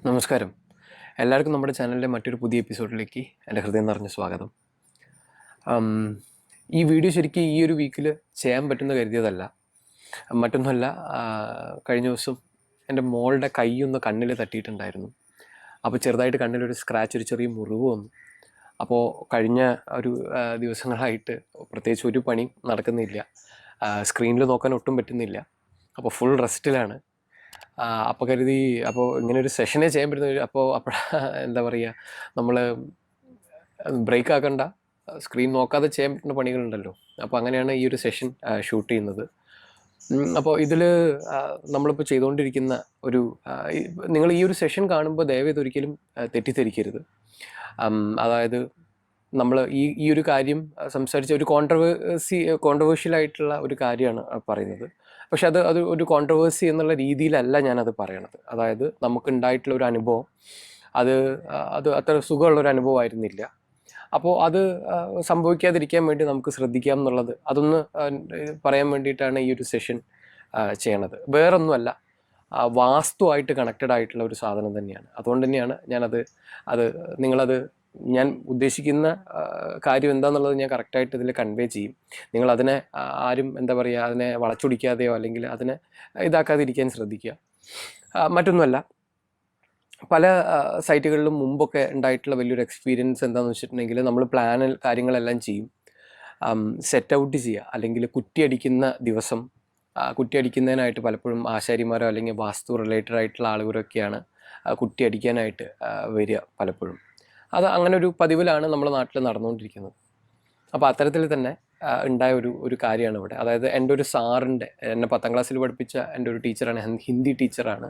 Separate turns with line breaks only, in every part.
നമസ്കാരം. എല്ലാവർക്കും നമ്മുടെ ചാനലിലെ മറ്റൊരു പുതിയ എപ്പിസോഡിലേക്ക് എൻ്റെ ഹൃദയം നിറഞ്ഞ സ്വാഗതം. അം, ഈ വീഡിയോ ശരിക്കും ഈ ഒരു വീക്കിൽ ചെയ്യാൻ പറ്റുമെന്ന് കരുതിയതല്ല. മറ്റൊന്നുമല്ല, കഴിഞ്ഞ ദിവസം എൻ്റെ മോളുടെ കൈയൊന്ന് കണ്ണിൽ തട്ടിയിട്ടുണ്ടായിരുന്നു. അപ്പോൾ ചെറുതായിട്ട് കണ്ണിലൊരു സ്ക്രാച്ച്, ഒരു ചെറിയ മുറിവ് വന്നു. അപ്പോൾ കഴിഞ്ഞ ഒരു ദിവസങ്ങളായിട്ട് പ്രത്യേകിച്ച് ഒരു പണിയും നടക്കുന്നില്ല. സ്ക്രീനിൽ നോക്കാൻ ഒട്ടും പറ്റുന്നില്ല. അപ്പോൾ ഫുൾ റെസ്റ്റിലാണ്. അപ്പോൾ കരുതി, അപ്പോൾ ഇങ്ങനെ ഒരു സെഷനേ ചെയ്യാൻ പറ്റുന്ന അപ്പോൾ എന്താ പറയുക, നമ്മൾ ബ്രേക്ക് ആക്കണ്ട, സ്ക്രീൻ നോക്കാതെ ചെയ്യാൻ പറ്റുന്ന പണികളുണ്ടല്ലോ. അപ്പോൾ അങ്ങനെയാണ് ഈ ഒരു സെഷൻ ഷൂട്ട് ചെയ്യുന്നത്. അപ്പോൾ ഇതിൽ നമ്മളിപ്പോൾ ചെയ്തുകൊണ്ടിരിക്കുന്ന ഒരു നിങ്ങൾ ഈ ഒരു സെഷൻ കാണുമ്പോൾ ദയവേത് ഒരിക്കലും തെറ്റിദ്ധരിക്കരുത്. അതായത് നമ്മൾ ഈ ഒരു കാര്യം സംസാരിച്ച ഒരു കോൺട്രവേഴ്ഷ്യൽ ആയിട്ടുള്ള ഒരു കാര്യമാണ് പറയുന്നത്. പക്ഷെ അത് ഒരു കോൺട്രവേഴ്സി എന്നുള്ള രീതിയിലല്ല ഞാനത് പറയണത്. അതായത് നമുക്കുണ്ടായിട്ടുള്ള ഒരു അനുഭവം അത് അത്ര സുഖമുള്ളൊരു അനുഭവമായിരുന്നില്ല. അപ്പോൾ അത് സംഭവിക്കാതിരിക്കാൻ വേണ്ടി നമുക്ക് ശ്രദ്ധിക്കാം എന്നുള്ളത്, അതൊന്ന് പറയാൻ വേണ്ടിയിട്ടാണ് ഈ ഒരു സെഷൻ ചെയ്യണത്. വേറൊന്നുമല്ല, വാസ്തുവായിട്ട് കണക്റ്റഡ് ആയിട്ടുള്ള ഒരു സാധനം തന്നെയാണ്. അതുകൊണ്ട് തന്നെയാണ് നിങ്ങളത് ഞാൻ ഉദ്ദേശിക്കുന്ന കാര്യം എന്താണെന്നുള്ളത് ഞാൻ കറക്റ്റായിട്ട് ഇതിൽ കൺവേ ചെയ്യും. നിങ്ങളതിനെ ആരും എന്താ പറയുക, അതിനെ വളച്ചൊടിക്കാതെയോ അല്ലെങ്കിൽ അതിനെ ഇതാക്കാതിരിക്കാൻ ശ്രദ്ധിക്കുക. മറ്റൊന്നുമല്ല, പല സൈറ്റുകളിലും മുമ്പൊക്കെ ഉണ്ടായിട്ടുള്ള വലിയൊരു എക്സ്പീരിയൻസ് എന്താണെന്ന് വെച്ചിട്ടുണ്ടെങ്കിൽ, നമ്മൾ കാര്യങ്ങളെല്ലാം ചെയ്യും, സെറ്റ് ഔട്ട് ചെയ്യുക, അല്ലെങ്കിൽ കുറ്റിയടിക്കുന്ന ദിവസം കുറ്റിയടിക്കുന്നതിനായിട്ട് പലപ്പോഴും ആശാരിമാരോ അല്ലെങ്കിൽ വാസ്തു റിലേറ്റഡ് ആയിട്ടുള്ള ആളുകളൊക്കെയാണ് കുറ്റിയടിക്കാനായിട്ട് വരിക പലപ്പോഴും. അത് അങ്ങനെ ഒരു പതിവിലാണ് നമ്മുടെ നാട്ടിൽ നടന്നുകൊണ്ടിരിക്കുന്നത്. അപ്പോൾ അത്തരത്തിൽ തന്നെ ഉണ്ടായ ഒരു കാര്യമാണ് ഇവിടെ. അതായത് എൻ്റെ ഒരു സാറിൻ്റെ, എന്നെ 10ാം ക്ലാസ്സിൽ പഠിപ്പിച്ച എൻ്റെ ഒരു ടീച്ചറാണ്, ഹിന്ദി ടീച്ചറാണ്.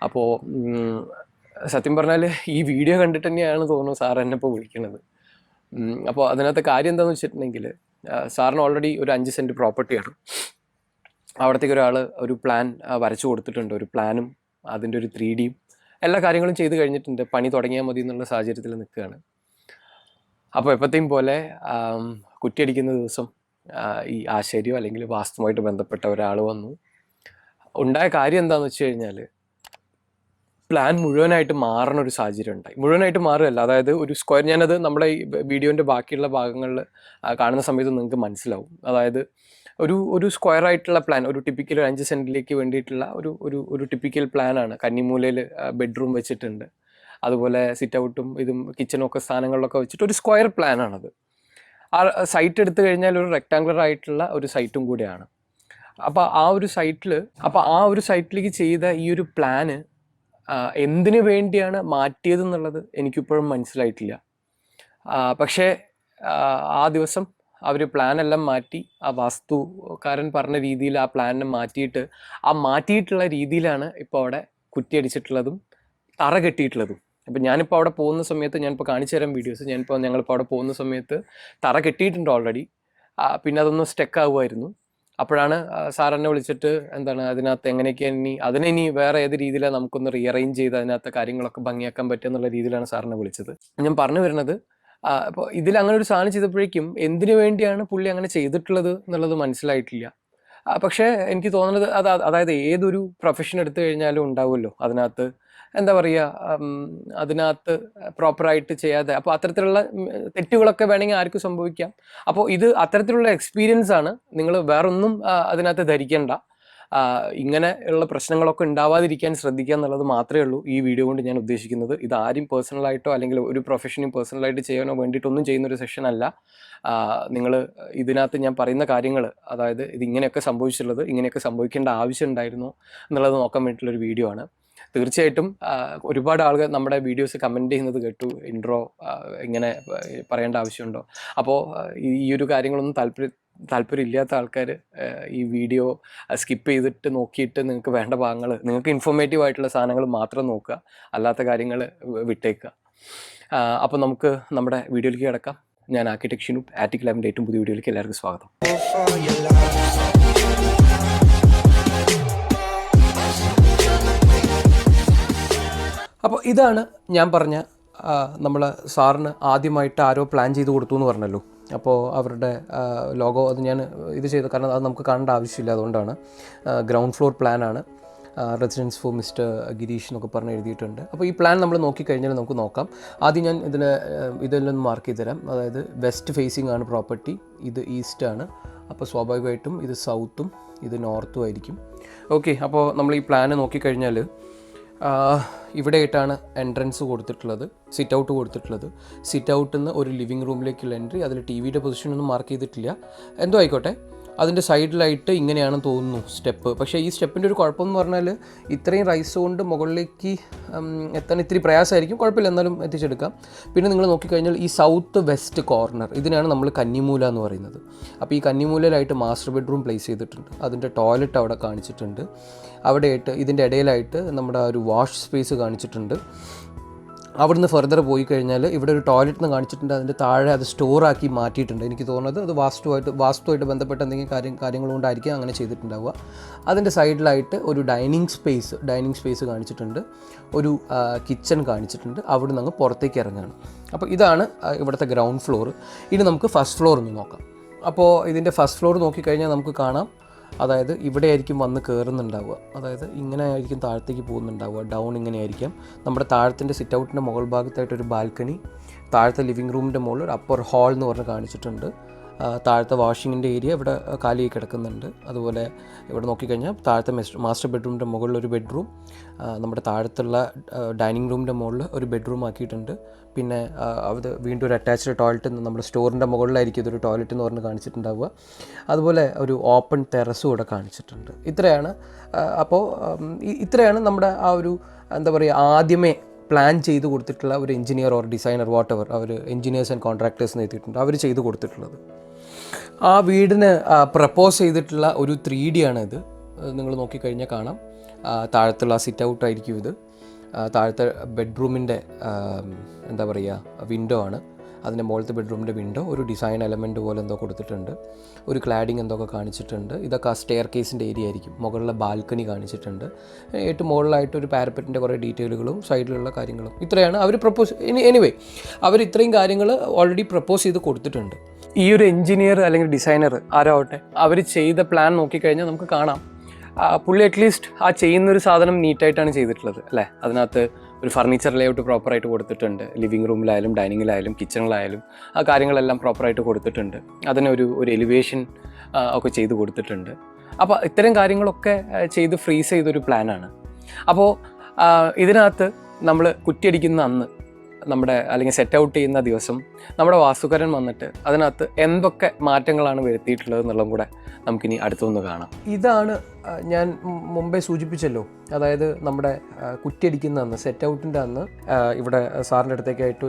അപ്പോൾ സത്യം പറഞ്ഞാൽ ഈ വീഡിയോ കണ്ടിട്ട് തന്നെയാണ് തോന്നുന്നു സാർ എന്നെ ഇപ്പോൾ വിളിക്കുന്നത്. അപ്പോൾ അതിനകത്ത് കാര്യം എന്താണെന്ന് വെച്ചിട്ടുണ്ടെങ്കിൽ, സാറിന് ഓൾറെഡി ഒരു 5 സെൻറ്റ് പ്രോപ്പർട്ടിയാണ്. അവിടത്തേക്ക് ഒരാൾ ഒരു പ്ലാൻ വരച്ചു കൊടുത്തിട്ടുണ്ട്. ഒരു പ്ലാനും അതിൻ്റെ ഒരു 3Dയും എല്ലാ കാര്യങ്ങളും ചെയ്ത് കഴിഞ്ഞിട്ടുണ്ട്. പണി തുടങ്ങിയാൽ മതി എന്നുള്ള സാഹചര്യത്തിൽ നിൽക്കുകയാണ്. അപ്പോൾ എപ്പോഴത്തെയും പോലെ കുറ്റിയടിക്കുന്ന ദിവസം ഈ ആശാരിയോ അല്ലെങ്കിൽ വാസ്തുവുമായിട്ട് ബന്ധപ്പെട്ട ഒരാൾ വന്നു. ഉണ്ടായ കാര്യം എന്താണെന്ന് വെച്ച് കഴിഞ്ഞാൽ, പ്ലാൻ മുഴുവനായിട്ട് മാറണ ഒരു സാഹചര്യം ഉണ്ടായി. മുഴുവനായിട്ട് മാറുകയല്ല, അതായത് ഒരു സ്ക്വയർ, ഞാനത് നമ്മുടെ ഈ വീഡിയോൻ്റെ ബാക്കിയുള്ള ഭാഗങ്ങളിൽ കാണുന്ന സമയത്ത് നിങ്ങൾക്ക് മനസ്സിലാവും. അതായത് ഒരു സ്ക്വയർ ആയിട്ടുള്ള പ്ലാൻ, ഒരു ടിപ്പിക്കൽ 5 സെൻറ്റിലേക്ക് വേണ്ടിയിട്ടുള്ള ഒരു ടിപ്പിക്കൽ പ്ലാനാണ്. കന്നിമൂലയിൽ ബെഡ്റൂം വെച്ചിട്ടുണ്ട്, അതുപോലെ സിറ്റ് ഔട്ടും ഇതും കിച്ചണും ഒക്കെ സ്ഥാനങ്ങളിലൊക്കെ വെച്ചിട്ട് ഒരു സ്ക്വയർ പ്ലാനാണത്. ആ സൈറ്റ് എടുത്തു കഴിഞ്ഞാൽ ഒരു റെക്ടാങ്കുലർ ആയിട്ടുള്ള ഒരു സൈറ്റും കൂടെയാണ്. അപ്പോൾ ആ ഒരു സൈറ്റിലേക്ക് ചെയ്ത ഈ ഒരു പ്ലാന് എന്തിനു വേണ്ടിയാണ് മാറ്റിയതെന്നുള്ളത് എനിക്കിപ്പോഴും മനസ്സിലായിട്ടില്ല. പക്ഷേ ആ ദിവസം അവർ പ്ലാനെല്ലാം മാറ്റി, ആ വാസ്തുക്കാരൻ പറഞ്ഞ രീതിയിൽ ആ പ്ലാനിനെ മാറ്റിയിട്ടുള്ള രീതിയിലാണ് ഇപ്പോൾ അവിടെ കുറ്റിയടിച്ചിട്ടുള്ളതും തറ കെട്ടിയിട്ടുള്ളതും. അപ്പം ഞാനിപ്പോൾ അവിടെ പോകുന്ന സമയത്ത്, ഞാനിപ്പോൾ കാണിച്ചു തരാം വീഡിയോസ്, ഞങ്ങളിപ്പോൾ അവിടെ പോകുന്ന സമയത്ത് തറ കെട്ടിയിട്ടുണ്ട് ഓൾറെഡി. പിന്നെ അതൊന്ന് സ്റ്റക്ക് ആവുമായിരുന്നു. അപ്പോഴാണ് സാർ എന്നെ വിളിച്ചിട്ട് അതിനകത്ത് എങ്ങനെയൊക്കെയാണ് അതിനി വേറെ ഏത് രീതിയിലാണ് നമുക്കൊന്ന് റീഅറേഞ്ച് ചെയ്ത് അതിനകത്ത് കാര്യങ്ങളൊക്കെ ഭംഗിയാക്കാൻ പറ്റുക എന്നുള്ള രീതിയിലാണ് സാറിനെ വിളിച്ചത്. ഞാൻ പറഞ്ഞു വരുന്നത്, അപ്പോൾ ഇതിൽ അങ്ങനെ ഒരു സാധനം ചെയ്തപ്പോഴേക്കും എന്തിനു വേണ്ടിയാണ് പുള്ളി അങ്ങനെ ചെയ്തിട്ടുള്ളത് എന്നുള്ളത് മനസ്സിലായിട്ടില്ല. പക്ഷേ എനിക്ക് തോന്നുന്നത് അതായത് ഏതൊരു പ്രൊഫഷൻ എടുത്തു കഴിഞ്ഞാലും ഉണ്ടാവുമല്ലോ അതിനകത്ത്, എന്താ പറയുക, അതിനകത്ത് പ്രോപ്പറായിട്ട് ചെയ്യാതെ, അപ്പോൾ അത്തരത്തിലുള്ള തെറ്റുകളൊക്കെ വേണമെങ്കിൽ ആർക്കും സംഭവിക്കാം. അപ്പോൾ ഇത് അത്തരത്തിലുള്ള എക്സ്പീരിയൻസ് ആണ്. നിങ്ങൾ വേറൊന്നും അതിനകത്ത് ധരിക്കേണ്ട. ഇങ്ങനെ ഉള്ള പ്രശ്നങ്ങളൊക്കെ ഉണ്ടാവാതിരിക്കാൻ ശ്രദ്ധിക്കുക എന്നുള്ളത് മാത്രമേ ഉള്ളൂ ഈ വീഡിയോ കൊണ്ട് ഞാൻ ഉദ്ദേശിക്കുന്നത്. ഇതാരും പേഴ്സണലായിട്ടോ അല്ലെങ്കിൽ ഒരു പ്രൊഫഷനും പേഴ്സണലായിട്ട് ചെയ്യാനോ വേണ്ടിയിട്ടൊന്നും ചെയ്യുന്നൊരു സെഷൻ അല്ല. നിങ്ങൾ ഇതിനകത്ത് ഞാൻ പറയുന്ന കാര്യങ്ങൾ, അതായത് ഇതിങ്ങനെയൊക്കെ സംഭവിച്ചിട്ടുള്ളത്, ഇങ്ങനെയൊക്കെ സംഭവിക്കേണ്ട ആവശ്യം ഉണ്ടായിരുന്നു എന്നുള്ളത് നോക്കാൻ വേണ്ടിയിട്ടുള്ളൊരു വീഡിയോ ആണ്. തീർച്ചയായിട്ടും ഒരുപാട് ആളുകൾ നമ്മുടെ വീഡിയോസ് കമൻറ്റ് ചെയ്യുന്നത് കേട്ടു, ഇൻട്രോ ഇങ്ങനെ പറയേണ്ട ആവശ്യമുണ്ടോ. അപ്പോൾ ഈ ഒരു കാര്യങ്ങളൊന്നും താല്പര്യമില്ലാത്ത ആൾക്കാർ ഈ വീഡിയോ സ്കിപ്പ് ചെയ്തിട്ട് നോക്കിയിട്ട് നിങ്ങൾക്ക് വേണ്ട ഭാഗങ്ങൾ, നിങ്ങൾക്ക് ഇൻഫോർമേറ്റീവ് ആയിട്ടുള്ള സാധനങ്ങൾ മാത്രം നോക്കുക, അല്ലാത്ത കാര്യങ്ങൾ വിട്ടേക്കുക. അപ്പോൾ നമുക്ക് നമ്മുടെ വീഡിയോയിലേക്ക് കിടക്കാം. ഞാൻ ആർക്കിടെക്ട് ഷിനു, ആറ്റിക് ലാബിൻ്റെ ഏറ്റവും പുതിയ വീഡിയോയിലേക്ക് എല്ലാവർക്കും സ്വാഗതം. അപ്പോൾ ഇതാണ് ഞാൻ പറഞ്ഞ നമ്മൾ സാറിന് ആദ്യമായിട്ട് ആരോ പ്ലാൻ ചെയ്ത് കൊടുത്തു എന്ന് പറഞ്ഞല്ലോ. അപ്പോൾ അവരുടെ ലോഗോ അത് ഞാൻ ഇത് ചെയ്തു, കാരണം അത് നമുക്ക് കാണേണ്ട ആവശ്യമില്ല, അതുകൊണ്ടാണ്. ഗ്രൗണ്ട് ഫ്ലോർ പ്ലാനാണ്. റെസിഡൻസ് ഫോർ മിസ്റ്റർ ഗിരീഷ് എന്നൊക്കെ പറഞ്ഞ് എഴുതിയിട്ടുണ്ട്. അപ്പോൾ ഈ പ്ലാൻ നമ്മൾ നോക്കിക്കഴിഞ്ഞാൽ നമുക്ക് നോക്കാം. ആദ്യം ഞാൻ ഇതെല്ലാം മാർക്ക് ചെയ്ത് തരാം. അതായത് വെസ്റ്റ് ഫേസിംഗ് ആണ് പ്രോപ്പർട്ടി, ഇത് ഈസ്റ്റ് ആണ്. അപ്പോൾ സ്വാഭാവികമായിട്ടും ഇത് സൗത്തും ഇത് നോർത്തും ആയിരിക്കും. ഓക്കെ, അപ്പോൾ നമ്മൾ ഈ പ്ലാന് നോക്കിക്കഴിഞ്ഞാൽ ഇവിടെയായിട്ടാണ് എൻട്രൻസ് കൊടുത്തിട്ടുള്ളത്, സിറ്റ് ഔട്ട് കൊടുത്തിട്ടുള്ളത്. സിറ്റ് ഔട്ടിൽ നിന്ന് ഒരു ലിവിങ് റൂമിലേക്കുള്ള എൻട്രി. അതിൽ ടി വിയുടെ പൊസിഷനൊന്നും മാർക്ക് ചെയ്തിട്ടില്ല, എന്തോ ആയിക്കോട്ടെ. അതിൻ്റെ സൈഡിലായിട്ട് ഇങ്ങനെയാണെന്ന് തോന്നുന്നു സ്റ്റെപ്പ്. പക്ഷേ ഈ സ്റ്റെപ്പിൻ്റെ ഒരു കുഴപ്പമെന്ന് പറഞ്ഞാൽ ഇത്രയും റൈസ് കൊണ്ട് മുകളിലേക്ക് എത്താൻ ഇത്തിരി പ്രയാസമായിരിക്കും. കുഴപ്പമില്ല, എന്നാലും എത്തിച്ചെടുക്കാം. പിന്നെ നിങ്ങൾ നോക്കിക്കഴിഞ്ഞാൽ ഈ സൗത്ത് വെസ്റ്റ് കോർണർ, ഇതിനാണ് നമ്മൾ കന്നിമൂല എന്ന് പറയുന്നത്. അപ്പോൾ ഈ കന്നിമൂലയിലായിട്ട് മാസ്റ്റർ ബെഡ്റൂം പ്ലേസ് ചെയ്തിട്ടുണ്ട്. അതിൻ്റെ ടോയ്ലറ്റ് അവിടെ കാണിച്ചിട്ടുണ്ട്. അവിടെയായിട്ട് ഇതിൻ്റെ ഇടയിലായിട്ട് നമ്മുടെ ഒരു വാഷ് സ്പേസ് കാണിച്ചിട്ടുണ്ട്. അവിടുന്ന് ഫർദർ പോയി കഴിഞ്ഞാൽ ഇവിടെ ഒരു ടോയ്ലറ്റിന് കാണിച്ചിട്ടുണ്ട്. അതിൻ്റെ താഴെ അത് സ്റ്റോറാക്കി മാറ്റിയിട്ടുണ്ട്. എനിക്ക് തോന്നുന്നത് അത് വാസ്തുവായിട്ട് ബന്ധപ്പെട്ട എന്തെങ്കിലും കാര്യങ്ങൾ കൊണ്ടായിരിക്കും അങ്ങനെ ചെയ്തിട്ടുണ്ടാവുക. അതിൻ്റെ സൈഡിലായിട്ട് ഒരു ഡൈനിങ് സ്പേസ് കാണിച്ചിട്ടുണ്ട്. ഒരു കിച്ചൺ കാണിച്ചിട്ടുണ്ട്. അവിടെ നിന്ന് പുറത്തേക്ക് ഇറങ്ങുകയാണ്. അപ്പോൾ ഇതാണ് ഇവിടുത്തെ ഗ്രൗണ്ട് ഫ്ലോർ. ഇനി നമുക്ക് ഫസ്റ്റ് ഫ്ലോർ ഒന്ന് നോക്കാം. അപ്പോൾ ഇതിൻ്റെ ഫസ്റ്റ് ഫ്ലോർ നോക്കിക്കഴിഞ്ഞാൽ നമുക്ക് കാണാം, അതായത് ഇവിടെ ആയിരിക്കും വന്ന് കയറുന്നുണ്ടാവുക. അതായത് ഇങ്ങനെ ആയിരിക്കും താഴത്തേക്ക് പോകുന്നുണ്ടാവുക, ഡൗൺ ഇങ്ങനെ ആയിരിക്കാം. നമ്മുടെ താഴത്തിൻ്റെ സിറ്റ് ഔട്ടിൻ്റെ മുകൾ ഭാഗത്തായിട്ടൊരു ബാൽക്കണി, താഴത്തെ ലിവിങ് റൂമിൻ്റെ മുകളിൽ ഒരു അപ്പർ ഹാൾ എന്ന് പറഞ്ഞ് കാണിച്ചിട്ടുണ്ട്. താഴത്തെ വാഷിങ്ങിൻ്റെ ഏരിയ ഇവിടെ കാലിയായി കിടക്കുന്നുണ്ട്. അതുപോലെ ഇവിടെ നോക്കിക്കഴിഞ്ഞാൽ താഴത്തെ മാസ്റ്റർ ബെഡ്റൂമിൻ്റെ മുകളിലൊരു ബെഡ്റൂം, നമ്മുടെ താഴത്തുള്ള ഡൈനിങ് റൂമിൻ്റെ മുകളിൽ ഒരു ബെഡ്റൂം ആക്കിയിട്ടുണ്ട്. പിന്നെ അത് വീണ്ടും ഒരു അറ്റാച്ച്ഡ് ടോയ്ലറ്റ് നമ്മുടെ സ്റ്റോറിൻ്റെ മുകളിലായിരിക്കും ഇതൊരു ടോയ്ലറ്റ് എന്ന് പറഞ്ഞ് കാണിച്ചിട്ടുണ്ടാവുക. അതുപോലെ ഒരു ഓപ്പൺ ടെറസും ഇവിടെ കാണിച്ചിട്ടുണ്ട്. ഇത്രയാണ് നമ്മുടെ ആ ഒരു എന്താ പറയുക ആദ്യമേ പ്ലാൻ ചെയ്ത് കൊടുത്തിട്ടുള്ള ഒരു എഞ്ചിനീയർ ഓർ ഡിസൈനർ വാട്ടെവർ, അവർ എഞ്ചിനീയേഴ്സ് ആൻഡ് കോൺട്രാക്ടേഴ്സ് എന്ന് എഴുതിയിട്ടുണ്ട്, അവർ ചെയ്ത് കൊടുത്തിട്ടുള്ളത്. ആ വീടിന് പ്രപ്പോസ് ചെയ്തിട്ടുള്ള ഒരു 3D ആണിത്. നിങ്ങൾ നോക്കിക്കഴിഞ്ഞാൽ കാണാം. താഴത്തുള്ള സിറ്റ് ഔട്ടായിരിക്കും ഇത്. താഴത്തെ ബെഡ്റൂമിൻ്റെ എന്താ പറയുക വിൻഡോ ആണ്. അതിൻ്റെ മുകളിലത്തെ ബെഡ്റൂമിൻ്റെ വിൻഡോ ഒരു ഡിസൈൻ എലമെൻറ്റ് പോലെ എന്തോ കൊടുത്തിട്ടുണ്ട്. ഒരു ക്ലാഡിങ് എന്തൊക്കെ കാണിച്ചിട്ടുണ്ട്. ഇതൊക്കെ ആ സ്റ്റെയർ കേസിൻ്റെ ഏരിയ ആയിരിക്കും. മുകളിലെ ബാൽക്കണി കാണിച്ചിട്ടുണ്ട്. ഏറ്റവും മുകളിലായിട്ട് ഒരു പാരപ്പറ്റിൻ്റെ കുറേ ഡീറ്റെയിലുകളും സൈഡിലുള്ള കാര്യങ്ങളും. ഇത്രയാണ് അവർ എനിവേ അവർ ഇത്രയും കാര്യങ്ങൾ ഓൾറെഡി പ്രപ്പോസ് ചെയ്ത് കൊടുത്തിട്ടുണ്ട്. ഈ ഒരു എഞ്ചിനീയർ അല്ലെങ്കിൽ ഡിസൈനർ ആരാവട്ടെ, അവർ ചെയ്ത പ്ലാൻ നോക്കിക്കഴിഞ്ഞാൽ നമുക്ക് കാണാം പുള്ളി അറ്റ്ലീസ്റ്റ് ആ ചെയ്യുന്നൊരു സാധനം നീറ്റായിട്ടാണ് ചെയ്തിട്ടുള്ളത് അല്ലേ. അതിനകത്ത് ഒരു ഫർണിച്ചർ ലേഔട്ട് പ്രോപ്പറായിട്ട് കൊടുത്തിട്ടുണ്ട്. ലിവിങ് റൂമിലായാലും ഡൈനിങ്ങിലായാലും കിച്ചണിലായാലും ആ കാര്യങ്ങളെല്ലാം പ്രോപ്പറായിട്ട് കൊടുത്തിട്ടുണ്ട്. അതിനൊരു എലിവേഷൻ ഒക്കെ ചെയ്ത് കൊടുത്തിട്ടുണ്ട്. അപ്പോൾ ഇത്തരം കാര്യങ്ങളൊക്കെ ചെയ്ത് ഫ്രീസ് ചെയ്തൊരു പ്ലാനാണ്. അപ്പോൾ ഇതിനകത്ത് നമ്മൾ കുറ്റിയടിക്കുന്ന അന്ന് അല്ലെങ്കിൽ സെറ്റ് ഔട്ട് ചെയ്യുന്ന ദിവസം നമ്മുടെ വാസ്തുകാരൻ വന്നിട്ട് അതിനകത്ത് എന്തൊക്കെ മാറ്റങ്ങളാണ് വരുത്തിയിട്ടുള്ളത് എന്നുള്ളതും കൂടെ നമുക്കിനി അടുത്തൊന്ന് കാണാം. ഇതാണ് ഞാൻ മുമ്പേ സൂചിപ്പിച്ചല്ലോ, അതായത് നമ്മുടെ കുറ്റിയടിക്കുന്ന അന്ന്, സെറ്റ് ഔട്ടിൻ്റെ അന്ന് ഇവിടെ സാറിൻ്റെ അടുത്തേക്കായിട്ട്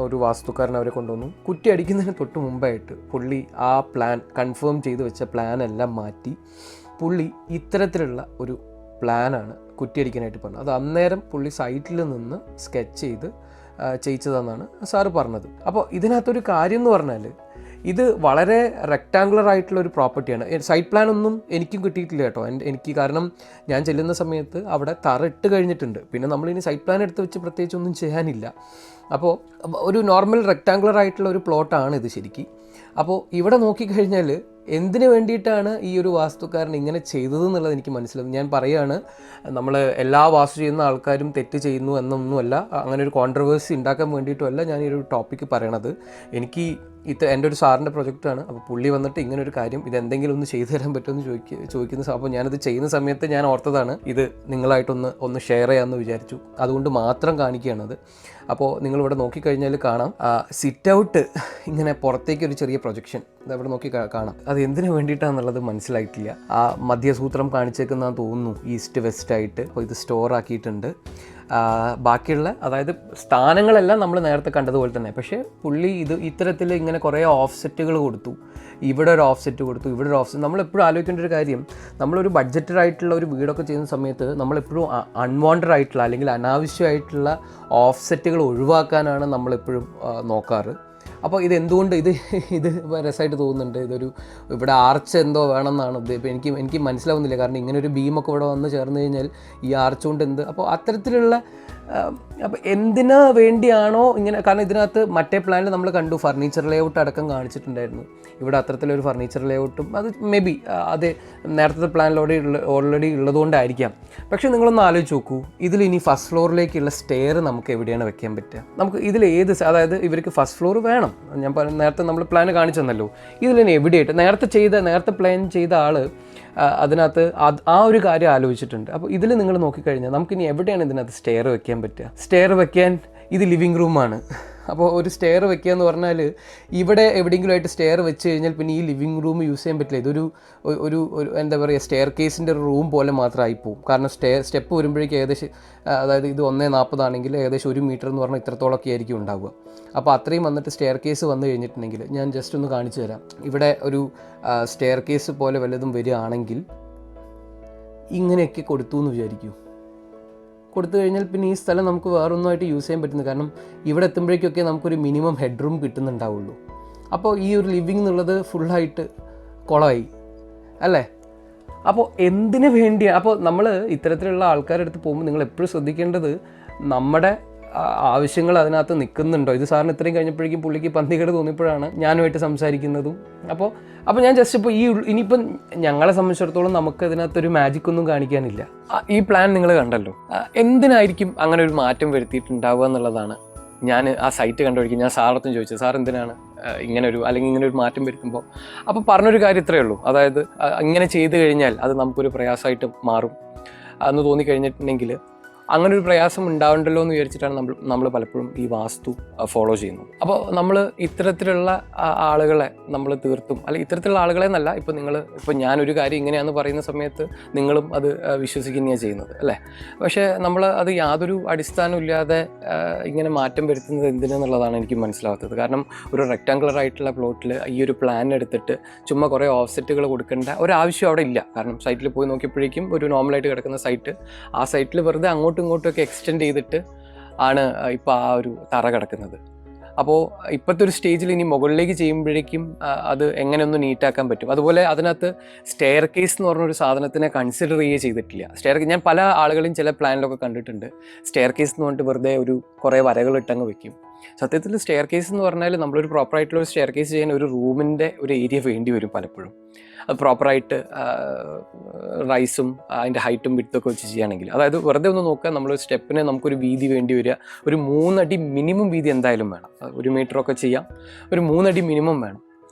ഒരു വാസ്തുക്കാരൻ അവരെ കൊണ്ടുവന്നു. കുറ്റി അടിക്കുന്നതിന് തൊട്ട് മുമ്പായിട്ട് പുള്ളി ആ പ്ലാൻ കൺഫേം ചെയ്ത് വെച്ച പ്ലാനെല്ലാം മാറ്റി പുള്ളി ഇത്തരത്തിലുള്ള ഒരു പ്ലാനാണ് കുറ്റിയടിക്കാനായിട്ട് പറഞ്ഞത്. അത് അന്നേരം പുള്ളി സൈറ്റിൽ നിന്ന് സ്കെച്ച് ചെയ്ത് ചെയ്യിച്ചതെന്നാണ് സാറ് പറഞ്ഞത്. അപ്പോൾ ഇതിനകത്തൊരു കാര്യം എന്ന് പറഞ്ഞാൽ ഇത് വളരെ റെക്ടാങ്കുലർ ആയിട്ടുള്ള ഒരു പ്രോപ്പർട്ടിയാണ്. സൈറ്റ് പ്ലാൻ ഒന്നും എനിക്കും കിട്ടിയിട്ടില്ല കേട്ടോ. എനിക്ക് കാരണം ഞാൻ ചെല്ലുന്ന സമയത്ത് അവിടെ തറ ഇട്ട് കഴിഞ്ഞിട്ടുണ്ട്. പിന്നെ നമ്മളിനി സൈറ്റ് പ്ലാൻ എടുത്ത് വെച്ച് പ്രത്യേകിച്ചൊന്നും ചെയ്യാനില്ല. അപ്പോൾ ഒരു നോർമൽ റെക്ടാങ്കുലർ ആയിട്ടുള്ള ഒരു പ്ലോട്ടാണ് ഇത് ശരിക്കും. അപ്പോൾ ഇവിടെ നോക്കിക്കഴിഞ്ഞാൽ എന്തിനു വേണ്ടിയിട്ടാണ് ഈ ഒരു വാസ്തുക്കാരൻ ഇങ്ങനെ ചെയ്തതെന്നുള്ളത് എനിക്ക് മനസ്സിലാവും. ഞാൻ പറയുകയാണ്, നമ്മൾ എല്ലാ വാസ്തു ചെയ്യുന്ന ആൾക്കാരും തെറ്റ് ചെയ്യുന്നു എന്നൊന്നുമല്ല, അങ്ങനെ ഒരു കോൺട്രവേഴ്സി ഉണ്ടാക്കാൻ വേണ്ടിയിട്ടുമല്ല ഞാൻ ഈ ഒരു ടോപ്പിക്ക് പറയണത്. എനിക്ക് എൻ്റെ ഒരു സാറിൻ്റെ പ്രൊജക്റ്റാണ്. അപ്പോൾ പുള്ളി വന്നിട്ട് ഇങ്ങനെ ഒരു കാര്യം ഇതെന്തെങ്കിലും ഒന്ന് ചെയ്തു തരാൻ പറ്റുമെന്ന് ചോദിക്കുന്ന അപ്പോൾ ഞാനത് ചെയ്യുന്ന സമയത്ത് ഞാൻ ഓർത്തതാണ് ഇത് നിങ്ങളായിട്ടൊന്ന് ഷെയർ ചെയ്യാമെന്ന് വിചാരിച്ചു. അതുകൊണ്ട് മാത്രം കാണിക്കുകയാണത്. അപ്പോൾ നിങ്ങളിവിടെ നോക്കിക്കഴിഞ്ഞാൽ കാണാം സിറ്റ് ഔട്ട് ഇങ്ങനെ പുറത്തേക്ക് ഒരു ചെറിയ പ്രൊജക്ഷൻ ഇവിടെ നോക്കി കാണാം. അത് എന്തിനു വേണ്ടിയിട്ടാണെന്നുള്ളത് മനസ്സിലായിട്ടില്ല. ആ മധ്യസൂത്രം കാണിച്ചേക്കുന്നതെന്ന് തോന്നുന്നു ഈസ്റ്റ് വെസ്റ്റ് ആയിട്ട്. അപ്പോൾ ഇത് സ്റ്റോർ ആക്കിയിട്ടുണ്ട്. ബാക്കിയുള്ള അതായത് സ്ഥാനങ്ങളെല്ലാം നമ്മൾ നേരത്തെ കണ്ടതുപോലെ തന്നെ. പക്ഷേ പുള്ളി ഇത്തരത്തിൽ ഇങ്ങനെ കുറേ ഓഫ്സെറ്റുകൾ കൊടുത്തു. ഇവിടെ ഒരു ഓഫ്സെറ്റ് കൊടുത്തു, ഇവിടെ ഒരു ഓഫ്സെറ്റ്. നമ്മളെപ്പോഴും ആലോചിക്കേണ്ട ഒരു കാര്യം, നമ്മളൊരു ബഡ്ജറ്റഡ് ആയിട്ടുള്ള ഒരു വീടൊക്കെ ചെയ്യുന്ന സമയത്ത് നമ്മളെപ്പോഴും അൺവാണ്ടഡ് ആയിട്ടുള്ള അല്ലെങ്കിൽ അനാവശ്യമായിട്ടുള്ള ഓഫ്സെറ്റുകൾ ഒഴിവാക്കാനാണ് നമ്മളെപ്പോഴും നോക്കാറ്. അപ്പോൾ ഇതെന്തുകൊണ്ട് ഇത് രസമായിട്ട് തോന്നുന്നുണ്ട്. ഇവിടെ ആർച്ച് എന്തോ വേണമെന്നാണ് ഇപ്പോൾ എനിക്ക് മനസ്സിലാവുന്നില്ല. കാരണം ഇങ്ങനെ ഒരു ബീമൊക്കെ ഇവിടെ വന്ന് ചേർന്ന് കഴിഞ്ഞാൽ ഈ ആർച്ച് കൊണ്ട് അപ്പോൾ അത്തരത്തിലുള്ള അപ്പോൾ എന്തിനു വേണ്ടിയാണോ ഇങ്ങനെ, കാരണം ഇതിനകത്ത് മറ്റേ പ്ലാനിൽ നമ്മൾ കണ്ടു ഫർണിച്ചർ ലേഔട്ട് അടക്കം കാണിച്ചിട്ടുണ്ടായിരുന്നു. ഇവിടെ അത്തരത്തിലൊരു ഫർണിച്ചർ ലേഔട്ടും അത് മേ ബി അത് നേരത്തെ പ്ലാനിലൂടെ ഓൾറെഡി ഉള്ളതുകൊണ്ടായിരിക്കാം. പക്ഷേ നിങ്ങളൊന്ന് ആലോചിച്ച് നോക്കൂ, ഇതിൽ ഇനി ഫസ്റ്റ് ഫ്ലോറിലേക്കുള്ള സ്റ്റെയർ നമുക്ക് എവിടെയാണ് വെക്കാൻ പറ്റുക? നമുക്ക് ഇതിൽ അതായത് ഇവർക്ക് ഫസ്റ്റ് ഫ്ലോർ വേണം, ഞാൻ നേരത്തെ നമ്മൾ പ്ലാൻ കാണിച്ചു തന്നല്ലോ. ഇതിലിനി എവിടെയായിട്ട് നേരത്തെ പ്ലാൻ ചെയ്ത ആൾ അതിനകത്ത് ആ ഒരു കാര്യം ആലോചിച്ചിട്ടുണ്ട്. അപ്പോൾ ഇതിൽ നിങ്ങൾ നോക്കിക്കഴിഞ്ഞാൽ നമുക്കിനി എവിടെയാണ് ഇതിനകത്ത് സ്റ്റെയർ വെക്കാൻ പറ്റുക? സ്റ്റെയർ വെക്കാൻ ഇത് ലിവിങ് റൂമാണ്. അപ്പോൾ ഒരു സ്റ്റെയർ വെക്കുക എന്ന് പറഞ്ഞാൽ ഇവിടെ എവിടെയെങ്കിലും ആയിട്ട് സ്റ്റെയർ വെച്ച് കഴിഞ്ഞാൽ പിന്നെ ഈ ലിവിങ് റൂം യൂസ് ചെയ്യാൻ പറ്റില്ല. ഇതൊരു ഒരു എന്താ പറയുക, സ്റ്റെയർ കേസിൻ്റെ ഒരു റൂം പോലെ മാത്രമായി പോകും. കാരണം സ്റ്റെപ്പ് വരുമ്പോഴേക്കും ഏകദേശം, അതായത് ഇത് 1.40 ആണെങ്കിൽ ഏകദേശം 1 മീറ്റർ എന്ന് പറഞ്ഞാൽ ഇത്രത്തോളമൊക്കെ ആയിരിക്കും ഉണ്ടാവുക. അപ്പോൾ അത്രയും വന്നിട്ട് സ്റ്റെയർ കേസ് വന്നു കഴിഞ്ഞിട്ടുണ്ടെങ്കിൽ ഞാൻ ജസ്റ്റ് ഒന്ന് കാണിച്ചു തരാം. ഇവിടെ ഒരു സ്റ്റെയർ കേസ് പോലെ വല്ലതും വരികയാണെങ്കിൽ ഇങ്ങനെയൊക്കെ കൊടുത്തു എന്ന് വിചാരിക്കൂ. കൊടുത്തു കഴിഞ്ഞാൽ പിന്നെ ഈ സ്ഥലം നമുക്ക് വേറൊന്നുമായിട്ട് യൂസ് ചെയ്യാൻ പറ്റുന്നു. കാരണം ഇവിടെ എത്തുമ്പോഴേക്കൊക്കെ നമുക്കൊരു മിനിമം ഹെഡ് റൂം കിട്ടുന്നുണ്ടാവുള്ളൂ. അപ്പോൾ ഈ ഒരു ലിവിങ് എന്നുള്ളത് ഫുള്ളായിട്ട് കുളമായി അല്ലേ? അപ്പോൾ എന്തിനു വേണ്ടിയാണ്? അപ്പോൾ നമ്മൾ ഇത്തരത്തിലുള്ള ആൾക്കാരുടെ അടുത്ത് പോകുമ്പോൾ നിങ്ങൾ എപ്പോഴും ശ്രദ്ധിക്കേണ്ടത് നമ്മുടെ ആവശ്യങ്ങൾ അതിനകത്ത് നിൽക്കുന്നുണ്ടോ. ഇത് സാറിന് ഇത്രയും കഴിഞ്ഞപ്പോഴേക്കും പുള്ളിക്ക് പന്തികേട് തോന്നിയപ്പോഴാണ് ഞാനുമായിട്ട് സംസാരിക്കുന്നതും. അപ്പോൾ ഞാൻ ജസ്റ്റ് ഇപ്പോൾ ഇനിയിപ്പം ഞങ്ങളെ സംബന്ധിച്ചിടത്തോളം നമുക്ക് അതിനകത്തൊരു മാജിക് ഒന്നും കാണിക്കാനില്ല. ഈ പ്ലാൻ നിങ്ങൾ കണ്ടല്ലോ, എന്തിനായിരിക്കും അങ്ങനെ ഒരു മാറ്റം വരുത്തിയിട്ടുണ്ടാവുക എന്നുള്ളതാണ് ഞാൻ ആ സൈറ്റ് കണ്ടുപിടിക്കും. ഞാൻ സാറത്തും ചോദിച്ചത്, സാർ എന്തിനാണ് ഇങ്ങനെ ഒരു മാറ്റം വരുത്തുമ്പോൾ? അപ്പോൾ പറഞ്ഞൊരു കാര്യം ഇത്രയേ ഉള്ളൂ, അതായത് ഇങ്ങനെ ചെയ്ത് കഴിഞ്ഞാൽ അത് നമുക്കൊരു പ്രയാസമായിട്ട് മാറും എന്ന് തോന്നിക്കഴിഞ്ഞിട്ടുണ്ടെങ്കിൽ അങ്ങനെ ഒരു പ്രയാസം ഉണ്ടാവണ്ടല്ലോ എന്ന് വിചാരിച്ചിട്ടാണ് നമ്മൾ പലപ്പോഴും ഈ വാസ്തു ഫോളോ ചെയ്യുന്നത്. അപ്പോൾ നമ്മൾ ഇത്തരത്തിലുള്ള ആളുകളെ നമ്മൾ തീർത്തും, അല്ലെങ്കിൽ ഇത്തരത്തിലുള്ള ആളുകളെ എന്നല്ല, ഇപ്പോൾ ഞാനൊരു കാര്യം ഇങ്ങനെയാണെന്ന് പറയുന്ന സമയത്ത് നിങ്ങളും അത് വിശ്വസിക്കുകയാണ് ചെയ്യുന്നത് അല്ലേ? പക്ഷേ നമ്മൾ അത് യാതൊരു അടിസ്ഥാനമില്ലാതെ ഇങ്ങനെ മാറ്റം വരുത്തുന്നത് എന്തിനെന്നുള്ളതാണ് എനിക്ക് മനസ്സിലാവാത്തത്. കാരണം ഒരു റെക്റ്റാങ്കുലർ ആയിട്ടുള്ള പ്ലോട്ടിൽ ഈ ഒരു പ്ലാൻ എടുത്തിട്ട് ചുമ്മാ കുറേ ഓഫ്സെറ്റുകൾ കൊടുക്കേണ്ട ഒരാവശ്യം അവിടെ ഇല്ല. കാരണം സൈറ്റിൽ പോയി നോക്കിയപ്പോഴേക്കും ഒരു നോർമലായിട്ട് കിടക്കുന്ന സൈറ്റ്, ആ സൈറ്റിൽ വെറുതെ അങ്ങോട്ടും ഇങ്ങോട്ടുമൊക്കെ എക്സ്റ്റെൻഡ് ചെയ്തിട്ട് ആണ് ഇപ്പോൾ ആ ഒരു തറ കിടക്കുന്നത്. അപ്പോൾ ഇപ്പോഴത്തെ ഒരു സ്റ്റേജിൽ ഇനി മുകളിലേക്ക് ചെയ്യുമ്പോഴേക്കും അത് എങ്ങനെയൊന്ന് നീറ്റാക്കാൻ പറ്റും. അതുപോലെ അതിനകത്ത് സ്റ്റെയർ കേസ് എന്ന് പറഞ്ഞൊരു സാധനത്തിനെ കൺസിഡർ ചെയ്തിട്ടില്ല. ഞാൻ പല ആളുകളെയും ചില പ്ലാനിലൊക്കെ കണ്ടിട്ടുണ്ട്, സ്റ്റെയർ കേസ് എന്ന് പറഞ്ഞിട്ട് വെറുതെ കുറേ വരകൾ ഇട്ടങ്ങ് വെക്കും. സത്യത്തിൽ സ്റ്റെയർ കേസ് എന്ന് പറഞ്ഞാൽ നമ്മളൊരു പ്രോപ്പറായിട്ടുള്ള ഒരു സ്റ്റെയർ കേസ് ചെയ്യാൻ ഒരു റൂമിൻ്റെ ഒരു ഏരിയ വേണ്ടി വരും പലപ്പോഴും. അത് പ്രോപ്പറായിട്ട് റൈസും അതിൻ്റെ ഹൈറ്റും വിഡ്ത്തൊക്കെ വെച്ച് ചെയ്യുകയാണെങ്കിൽ, അതായത് വെറുതെ ഒന്ന് നോക്കുക, നമ്മളൊരു സ്റ്റെപ്പിന് നമുക്കൊരു വീതി വേണ്ടി വരിക, ഒരു 3 അടി മിനിമം വീതി എന്തായാലും വേണം. 1 മീറ്ററൊക്കെ ചെയ്യാം, ഒരു 3 അടി മിനിമം വേണം.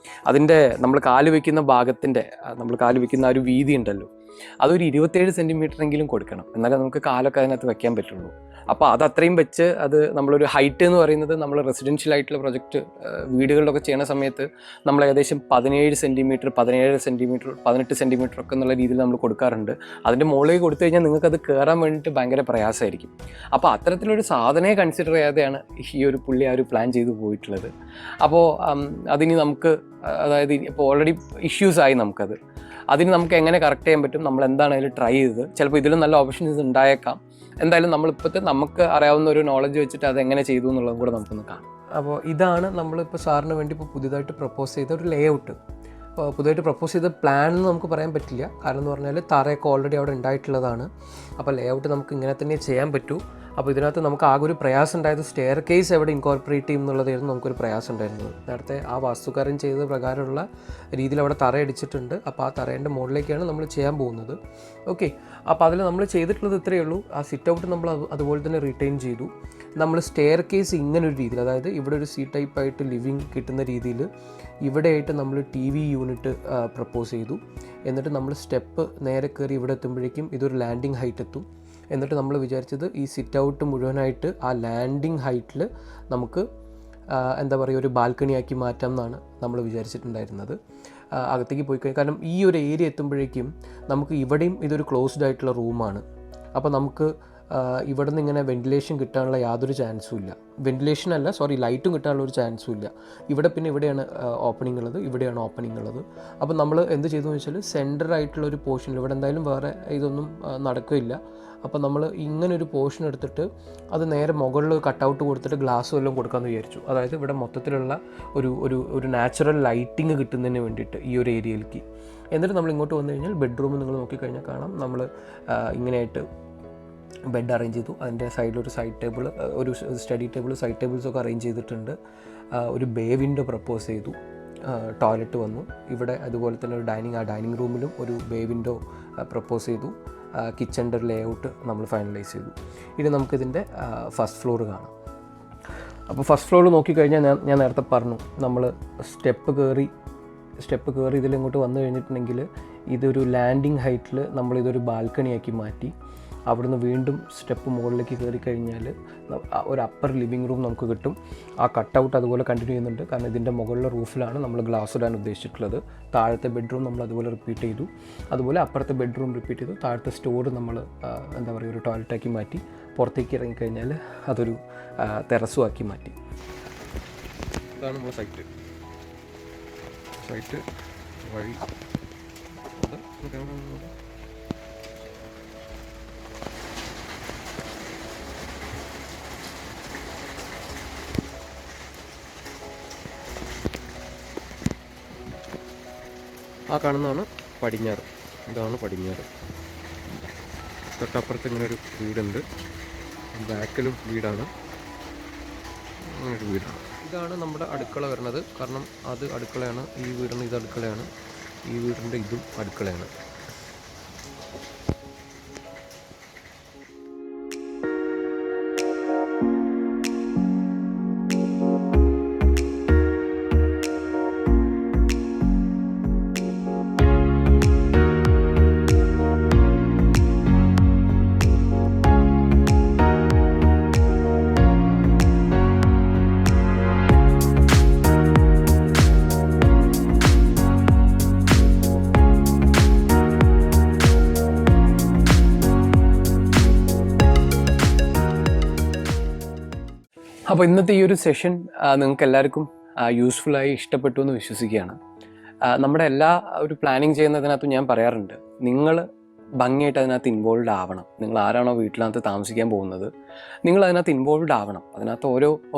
അതിൻ്റെ നമ്മൾ കാല് വയ്ക്കുന്ന ഭാഗത്തിൻ്റെ, നമ്മൾ കാല് വയ്ക്കുന്ന ആ ഒരു വീതി ഉണ്ടല്ലോ, അതൊരു 27 സെൻറ്റിമീറ്ററെങ്കിലും കൊടുക്കണം, എന്നാലേ നമുക്ക് കാലൊക്കെ അതിനകത്ത് വെക്കാൻ പറ്റുള്ളൂ. അപ്പോൾ അത് അത്രയും വെച്ച് അത് നമ്മളൊരു ഹൈറ്റ് എന്ന് പറയുന്നത് നമ്മൾ റെസിഡൻഷ്യൽ ആയിട്ടുള്ള പ്രൊജക്റ്റ് വീടുകളിലൊക്കെ ചെയ്യുന്ന സമയത്ത് നമ്മൾ ഏകദേശം 17 സെൻറ്റിമീറ്റർ 18 സെൻറ്റിമീറ്റർ ഒക്കെ എന്നുള്ള രീതിയിൽ നമ്മൾ കൊടുക്കാറുണ്ട്. അതിൻ്റെ മുകളിലേക്ക് കൊടുത്തു കഴിഞ്ഞാൽ നിങ്ങൾക്കത് കയറാൻ വേണ്ടിയിട്ട് ഭയങ്കര പ്രയാസമായിരിക്കും. അപ്പോൾ അത്തരത്തിലൊരു സാധനയെ കൺസിഡർ ചെയ്യാതെയാണ് ഈ ഒരു പുള്ളി ആ ഒരു പ്ലാൻ ചെയ്തു പോയിട്ടുള്ളത്. അപ്പോൾ അതിന് നമുക്ക്, അതായത് ഇപ്പോൾ ഓൾറെഡി ഇഷ്യൂസായി നമുക്കത്, അതിന് നമുക്ക് എങ്ങനെ കറക്റ്റ് ചെയ്യാൻ പറ്റും, നമ്മൾ എന്താണ് അതിൽ ട്രൈ ചെയ്തത്. ചിലപ്പോൾ ഇതിലും നല്ല ഓപ്ഷൻസ് ഉണ്ടായേക്കാം. എന്തായാലും നമ്മളിപ്പോഴത്തെ നമുക്ക് അറിയാവുന്ന ഒരു നോളജ് വെച്ചിട്ട് അത് എങ്ങനെ ചെയ്തു എന്നുള്ളതും കൂടെ നമുക്കൊന്ന് കാണാം. അപ്പോൾ ഇതാണ് നമ്മളിപ്പോൾ സാറിന് വേണ്ടി ഇപ്പോൾ പുതിയതായിട്ട് പ്രപ്പോസ് ചെയ്ത ഒരു ലേഔട്ട്. അപ്പോൾ പുതിയതായിട്ട് പ്രപ്പോസ് ചെയ്ത പ്ലാൻ എന്ന് നമുക്ക് പറയാൻ പറ്റില്ല, കാരണം എന്ന് പറഞ്ഞാൽ തറയൊക്കെ ഓൾറെഡി അവിടെ ഉണ്ടായിട്ടുള്ളതാണ്. അപ്പോൾ ലേഔട്ട് നമുക്ക് ഇങ്ങനെ തന്നെ ചെയ്യാൻ പറ്റൂ. അപ്പോൾ ഇതിനകത്ത് നമുക്ക് ആകെ ഒരു പ്രയാസം ഉണ്ടായത് സ്റ്റെയർ കേസ് എവിടെ ഇൻകോർപ്പറേറ്റ് ചെയ്യും എന്നുള്ളതായിരുന്നു നമുക്കൊരു പ്രയാസം ഉണ്ടായിരുന്നത്. നേരത്തെ ആ വാസ്തുകാരൻ ചെയ്ത പ്രകാരമുള്ള രീതിയിൽ അവിടെ തറയടിച്ചിട്ടുണ്ട്. അപ്പോൾ ആ തറേൻ്റെ മുകളിലേക്കാണ് നമ്മൾ ചെയ്യാൻ പോകുന്നത്. ഓക്കെ, അപ്പോൾ അതിൽ നമ്മൾ ചെയ്തിട്ടുള്ളത് ഇത്രയേ ഉള്ളൂ. ആ സിറ്റ് ഔട്ട് നമ്മൾ അതുപോലെ തന്നെ റിട്ടൈൻ ചെയ്തു. നമ്മൾ സ്റ്റെയർ കേസ് ഇങ്ങനൊരു രീതിയിൽ, അതായത് ഇവിടെ ഒരു സി ടൈപ്പായിട്ട് ലിവിങ് കിട്ടുന്ന രീതിയിൽ ഇവിടെയായിട്ട് നമ്മൾ TV യൂണിറ്റ് പ്രപ്പോസ് ചെയ്തു. എന്നിട്ട് നമ്മൾ സ്റ്റെപ്പ് നേരെ കയറി ഇവിടെ എത്തുമ്പോഴേക്കും ഇതൊരു ലാൻഡിങ് ഹൈറ്റ് എത്തും. എന്നിട്ട് നമ്മൾ വിചാരിച്ചത് ഈ സിറ്റ് ഔട്ട് മുഴുവനായിട്ട് ആ ലാൻഡിങ് ഹൈറ്റിൽ നമുക്ക് എന്താ പറയുക, ഒരു ബാൽക്കണിയാക്കി മാറ്റാം എന്നാണ് നമ്മൾ വിചാരിച്ചിട്ടുണ്ടായിരുന്നത്. അകത്തേക്ക് പോയി കഴിഞ്ഞാൽ, കാരണം ഈ ഒരു ഏരിയ എത്തുമ്പോഴേക്കും നമുക്ക് ഇവിടെയും ഇതൊരു ക്ലോസ്ഡ് ആയിട്ടുള്ള റൂമാണ്. അപ്പോൾ നമുക്ക് ഇവിടെ നിന്ന് ഇങ്ങനെ വെൻറ്റിലേഷൻ കിട്ടാനുള്ള യാതൊരു ചാൻസും ഇല്ല. ലൈറ്റും കിട്ടാനുള്ള ഒരു ചാൻസും ഇല്ല. പിന്നെ ഇവിടെയാണ് ഓപ്പണിംഗ് ഉള്ളത്, ഇവിടെയാണ് ഓപ്പണിംഗ് ഉള്ളത്. അപ്പോൾ നമ്മൾ എന്ത് ചെയ്തു എന്ന് വെച്ചാൽ സെൻറ്റർ ആയിട്ടുള്ള ഒരു പോർഷനിൽ, ഇവിടെ എന്തായാലും വേറെ ഇതൊന്നും നടക്കില്ല. അപ്പോൾ നമ്മൾ ഇങ്ങനൊരു പോർഷൻ എടുത്തിട്ട് അത് നേരെ മുകളിൽ കട്ടൗട്ട് കൊടുത്തിട്ട് ഗ്ലാസ് വല്ലതും കൊടുക്കാമെന്ന് വിചാരിച്ചു. അതായത് ഇവിടെ മൊത്തത്തിലുള്ള ഒരു നാച്ചുറൽ ലൈറ്റിങ് കിട്ടുന്നതിന് വേണ്ടിയിട്ട് ഈ ഒരു ഏരിയയിലേക്ക്. എന്നിട്ട് നമ്മൾ ഇങ്ങോട്ട് വന്നു കഴിഞ്ഞാൽ ബെഡ്റൂം നിങ്ങൾ നോക്കിക്കഴിഞ്ഞാൽ കാണാം, നമ്മൾ ഇങ്ങനെയായിട്ട് ബെഡ് അറേഞ്ച് ചെയ്തു. അതിൻ്റെ സൈഡിലൊരു സൈഡ് ടേബിൾ, ഒരു സ്റ്റഡി ടേബിൾ, സൈഡ് ടേബിൾസൊക്കെ അറേഞ്ച് ചെയ്തിട്ടുണ്ട്. ഒരു ബേ വിൻഡോ പ്രപ്പോസ് ചെയ്തു. ടോയ്ലറ്റ് വന്നു. ഇവിടെ അതുപോലെ തന്നെ ഒരു ഡൈനിങ് റൂമിലും ഒരു ബേ വിൻഡോ പ്രപ്പോസ് ചെയ്തു. കിച്ചൻ്റെ ഒരു ലേഔട്ട് നമ്മൾ ഫൈനലൈസ് ചെയ്തു. ഇനി നമുക്കിതിൻ്റെ ഫസ്റ്റ് ഫ്ലോർ കാണാം. അപ്പോൾ ഫസ്റ്റ് ഫ്ലോർ നോക്കിക്കഴിഞ്ഞാൽ ഞാൻ നേരത്തെ പറഞ്ഞു, നമ്മൾ സ്റ്റെപ്പ് കയറി ഇതിലിങ്ങോട്ട് വന്നു കഴിഞ്ഞിട്ടുണ്ടെങ്കിൽ ഇതൊരു ലാൻഡിങ് ഹൈറ്റിൽ നമ്മളിതൊരു ബാൽക്കണിയാക്കി മാറ്റി. അവിടുന്ന് വീണ്ടും സ്റ്റെപ്പ് മുകളിലേക്ക് കയറി കഴിഞ്ഞാൽ ഒരു അപ്പർ ലിവിങ് റൂം നമുക്ക് കിട്ടും. ആ കട്ടൗട്ട് അതുപോലെ കണ്ടിന്യൂ ചെയ്യുന്നുണ്ട്, കാരണം ഇതിൻ്റെ മുകളിലെ റൂഫിലാണ് നമ്മൾ ഗ്ലാസ് ഇടാൻ ഉദ്ദേശിച്ചിട്ടുള്ളത്. താഴത്തെ ബെഡ്റൂം നമ്മൾ അതുപോലെ റിപ്പീറ്റ് ചെയ്തു. അതുപോലെ അപ്പുറത്തെ ബെഡ്റൂം റിപ്പീറ്റ് ചെയ്തു. താഴത്തെ സ്റ്റോർ നമ്മൾ ഒരു ടോയ്ലറ്റാക്കി മാറ്റി. പുറത്തേക്ക് ഇറങ്ങിക്കഴിഞ്ഞാൽ അതൊരു ടെറസും ആക്കി മാറ്റി. ഇതാണ് നമ്മുടെ സൈറ്റ് വഴി. ആ കാണുന്നതാണ് പടിഞ്ഞാറ്. ഇതാണ് പടിഞ്ഞാറ്. തൊട്ടപ്പുറത്ത് ഇങ്ങനെ ഒരു വീടുണ്ട്. ബാക്കിലും വീടാണ്. അങ്ങനൊരു വീടാണ്. ഇതാണ് നമ്മുടെ അടുക്കള വരുന്നത്. കാരണം അത് അടുക്കളയാണ്. ഈ വീടിന് ഇത് അടുക്കളയാണ്. ഈ വീടിൻ്റെ ഇതും അടുക്കളയാണ്. അപ്പോൾ ഇന്നത്തെ ഈ ഒരു സെഷൻ നിങ്ങൾക്ക് എല്ലാവർക്കും യൂസ്ഫുള്ളായി ഇഷ്ടപ്പെട്ടു എന്ന് വിശ്വസിക്കുകയാണ്. നമ്മുടെ എല്ലാ ഒരു പ്ലാനിങ് ചെയ്യുന്നതിനകത്തും ഞാൻ പറയാറുണ്ട്, നിങ്ങൾ ഭംഗിയായിട്ട് അതിനകത്ത് ഇൻവോൾവ് ആവണം. നിങ്ങൾ ആരാണോ വീട്ടിനകത്ത് താമസിക്കാൻ പോകുന്നത്, നിങ്ങൾ അതിനകത്ത് ഇൻവോൾവ് ആവണം. അതിനകത്ത്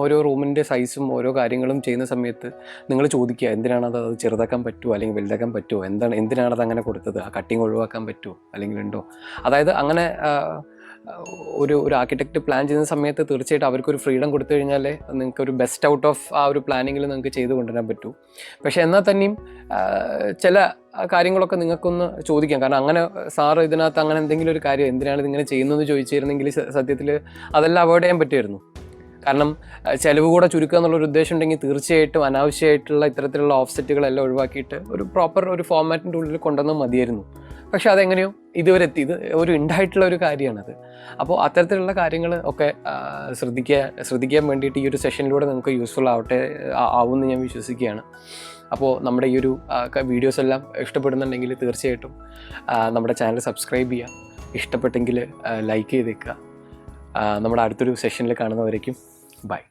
ഓരോ റൂമിൻ്റെ സൈസും ഓരോ കാര്യങ്ങളും ചെയ്യുന്ന സമയത്ത് നിങ്ങൾ ചോദിക്കുക, എന്തിനാണത് ചെറുതാക്കാൻ പറ്റുമോ അല്ലെങ്കിൽ വലുതാക്കാൻ പറ്റുമോ, എന്തിനാണത് അങ്ങനെ കൊടുത്തത്, ആ കട്ടിങ് ഒഴിവാക്കാൻ പറ്റുമോ അല്ലെങ്കിൽ ഉണ്ടോ. അതായത് അങ്ങനെ ഒരു ആർക്കിടെക്റ്റ് പ്ലാൻ ചെയ്യുന്ന സമയത്ത് തീർച്ചയായിട്ടും അവർക്കൊരു ഫ്രീഡം കൊടുത്തു കഴിഞ്ഞാൽ നിങ്ങൾക്ക് ഒരു ബെസ്റ്റ് ഔട്ട് ഓഫ് ആ ഒരു പ്ലാനിങ്ങിൽ നിങ്ങൾക്ക് ചെയ്ത് കൊണ്ടുവരാൻ പറ്റൂ. പക്ഷേ എന്നാൽ തന്നെയും ചില കാര്യങ്ങളൊക്കെ നിങ്ങൾക്കൊന്ന് ചോദിക്കാം. കാരണം അങ്ങനെ സാറ് ഇതിനകത്ത് അങ്ങനെ എന്തെങ്കിലും ഒരു കാര്യം എന്തിനാണ് ഇതിങ്ങനെ ചെയ്യുന്നതെന്ന് ചോദിച്ചിരുന്നെങ്കിൽ സത്യത്തിൽ അതെല്ലാം അവോയ്ഡ് ചെയ്യാൻ പറ്റുമായിരുന്നു. കാരണം ചിലവ് കൂടെ ചുരുക്കുക എന്നുള്ളൊരു ഉദ്ദേശം ഉണ്ടെങ്കിൽ തീർച്ചയായിട്ടും അനാവശ്യമായിട്ടുള്ള ഇത്തരത്തിലുള്ള ഓഫ്സെറ്റുകളെല്ലാം ഒഴിവാക്കിയിട്ട് ഒരു പ്രോപ്പർ ഒരു ഫോർമാറ്റിൻ്റെ ഉള്ളിൽ കൊണ്ടുവന്നാൽ മതിയായിരുന്നു. പക്ഷെ അതെങ്ങനെയോ ഇതുവരെ എത്തി. ഇത് ഒരു ഉണ്ടായിട്ടുള്ള ഒരു കാര്യമാണത്. അപ്പോൾ അത്തരത്തിലുള്ള കാര്യങ്ങൾ ഒക്കെ ശ്രദ്ധിക്കാൻ വേണ്ടിയിട്ട് ഈ ഒരു സെഷനിലൂടെ നിങ്ങൾക്ക് യൂസ്ഫുൾ ആവുമെന്ന് ഞാൻ വിശ്വസിക്കുകയാണ്. അപ്പോൾ നമ്മുടെ ഈ ഒരു വീഡിയോസ് എല്ലാം ഇഷ്ടപ്പെടുന്നുണ്ടെങ്കിൽ തീർച്ചയായിട്ടും നമ്മുടെ ചാനൽ സബ്സ്ക്രൈബ് ചെയ്യുക. ഇഷ്ടപ്പെട്ടെങ്കിൽ ലൈക്ക് ചെയ്തേക്കുക. നമ്മുടെ അടുത്തൊരു സെഷനിൽ കാണുന്നവരേക്കും ബൈ.